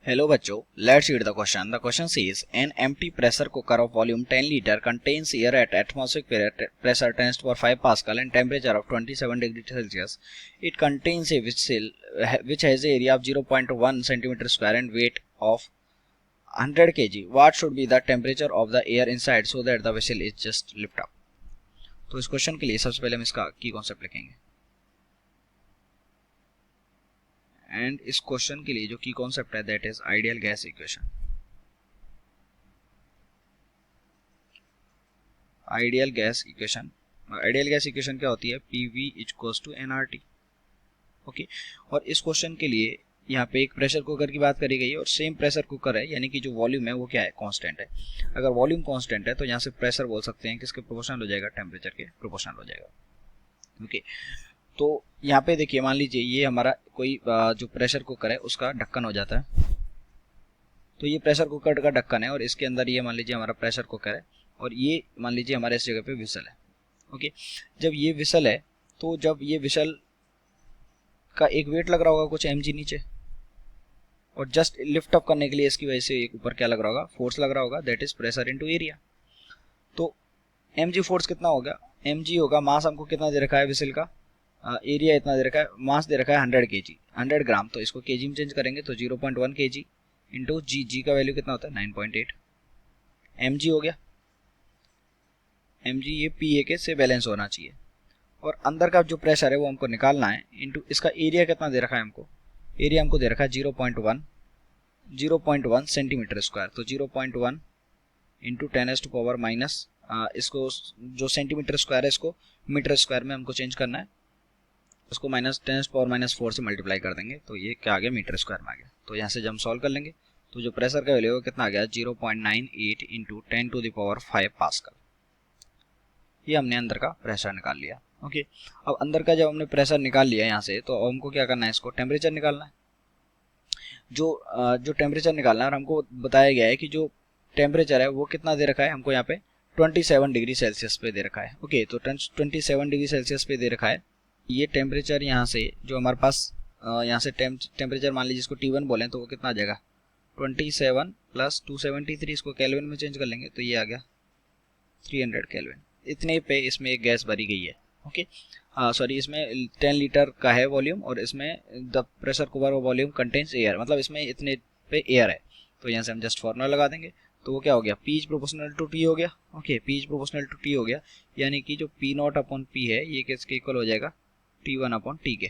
Hello बच्चों, let's read the question. The question says an empty pressure cooker of volume 10 liter contains air at atmospheric pressure tensed for 5 pascal and temperature of 27 degrees Celsius. It contains a vessel which has an area of 0.1 centimeter square and weight of 100 kg. What should be the temperature of the air inside so that the vessel is just lift up? तो इस question के लिए सबसे पहले हम इसका की concept लिखेंगे एंड इस क्वेश्चन के लिए जो की कॉन्सेप्ट है that is ideal gas equation. Ideal gas equation क्या होती है? PV equals to nRT। Okay, और इस क्वेश्चन के लिए यहाँ पे एक प्रेशर कुकर की बात करी गई है और सेम प्रेशर कुकर है, यानी कि जो वॉल्यूम है वो क्या है? कांस्टेंट है। अगर वॉल्यूम कांस्टेंट है तो यहाँ से प्रेशर बोल सकते हैं किसके प्रोपोर्शनल हो जाएगा? टेम्परेचर के प्रोपोर्शनल हो जाएगा। ओके, तो यहाँ पे देखिए, मान लीजिए ये हमारा कोई जो प्रेशर कुकर है उसका ढक्कन हो जाता है। तो ये प्रेशर कुकर का ढक्कन है और इसके अंदर ये मान लीजिए हमारा प्रेशर कुकर है और ये मान लीजिए हमारे इस जगह पे विसल है। ओके, जब ये विसल है तो जब ये विसल का एक वेट लग रहा होगा कुछ mg नीचे, और जस्ट लिफ्ट अप करने के लिए इसकी वजह से एक ऊपर क्या लग रहा होगा? फोर्स लग रहा होगा, that is pressure into area. तो mg फोर्स कितना होगा? mg होगा, मास हमको कितना दे रखा है विसल का, एरिया इतना दे रखा है, मास दे रखा है 100 kg 100 ग्राम, तो इसको kg में चेंज करेंगे तो 0.1 kg इंटू जी का वैल्यू कितना होता है? 9.8 mg हो गया। mg ये PA के से बैलेंस होना चाहिए और अंदर का जो प्रेशर है वो हमको निकालना है इंटू इसका एरिया कितना दे रखा है हमको? एरिया हमको दे रखा है 0.1 सेंटीमीटर स्क्वायर, तो 0.1 इंटू 10⁻⁻, इसको जो सेंटीमीटर स्क्वायर है इसको मीटर स्क्वायर में हमको चेंज करना है, उसको -10⁻⁴ से मल्टीप्लाई कर देंगे तो ये क्या आ गया? मीटर स्क्वायर में आ गया। तो यहाँ से जब हम सॉल्व कर लेंगे तो जो प्रेशर का वैल्यू है कितना आ गया? 0.98 इंटू 10⁵ पास्कल। ये हमने अंदर का प्रेशर निकाल लिया। ओके, अब अंदर का जब हमने प्रेशर निकाल लिया यहाँ से, तो हमको क्या करना है? इसको टेम्परेचर निकालना है। जो टेम्परेचर निकालना है, और हमको बताया गया है कि जो टेम्परेचर है वो कितना दे रखा है हमको यहाँ पे? 27 डिग्री सेल्सियस पे दे रखा है। ओके, तो 27 डिग्री सेल्सियस पे दे रखा है। ये टेम्परेचर यहाँ से जो हमारे पास यहाँ से टेम्परेचर मान लीजिए इसको T1 बोलें तो वो कितना आ जाएगा? 27 प्लस 273, इसको केल्विन में चेंज कर लेंगे तो ये आ गया 300 केल्विन। इतने पे इसमें एक गैस भरी गई है। ओके, सॉरी, इसमें 10 लीटर का है वॉल्यूम और इसमें the pressure cooker volume contains air, मतलब इसमें इतने पे एयर है। तो यहाँ से हम जस्ट फॉर्मूला लगा देंगे तो वो क्या हो गया? P is proportional to T हो गया। Okay, P is proportional to T हो गया, यानी कि जो P0 अपॉन P है ये किसके इक्वल हो जाएगा? T1 अपॉन T के।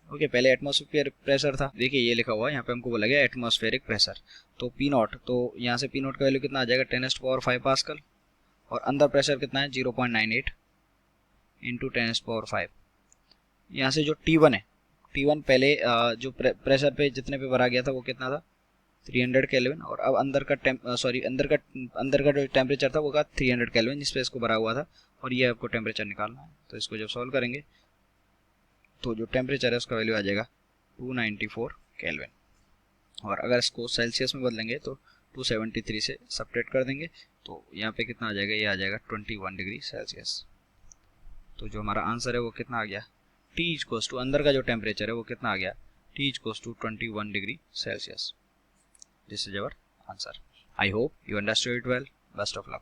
ओके, पहले एटमॉस्फेयर प्रेशर था, देखिए ये लिखा हुआ है यहाँ पे, हमको बोला गया एटमॉस्फेरिक प्रेशर, तो P0, तो यहाँ से P0 का वैल्यू कितना आ जाएगा? 10⁵ पास्कल, और अंदर प्रेशर कितना है? 0.98 इंटू 10⁵। यहाँ से जो T1 है, T1 पहले जो प्रेशर पे जितने पे भरा गया था वो कितना था? 300 केल्विन, और अब अंदर का जो टेम्परेचर था वो का 300 केल्विन जिस पे इसको भरा हुआ था, और ये आपको टेम्परेचर निकालना है। तो इसको जब सॉल्व करेंगे तो जो टेम्परेचर है उसका वैल्यू आ जाएगा 294 केल्विन, और अगर इसको सेल्सियस में बदलेंगे तो 273 से सब्ट्रैक्ट कर देंगे तो यहाँ पे कितना आ जाएगा? ये आ जाएगा 21 डिग्री सेल्सियस। तो जो हमारा आंसर है वो कितना आ गया? T इक्वल्स टू, अंदर का जो टेम्परेचर है वो कितना आ गया? T equals to 21 degree Celsius. This is our answer. I hope you understood it well. Best of luck.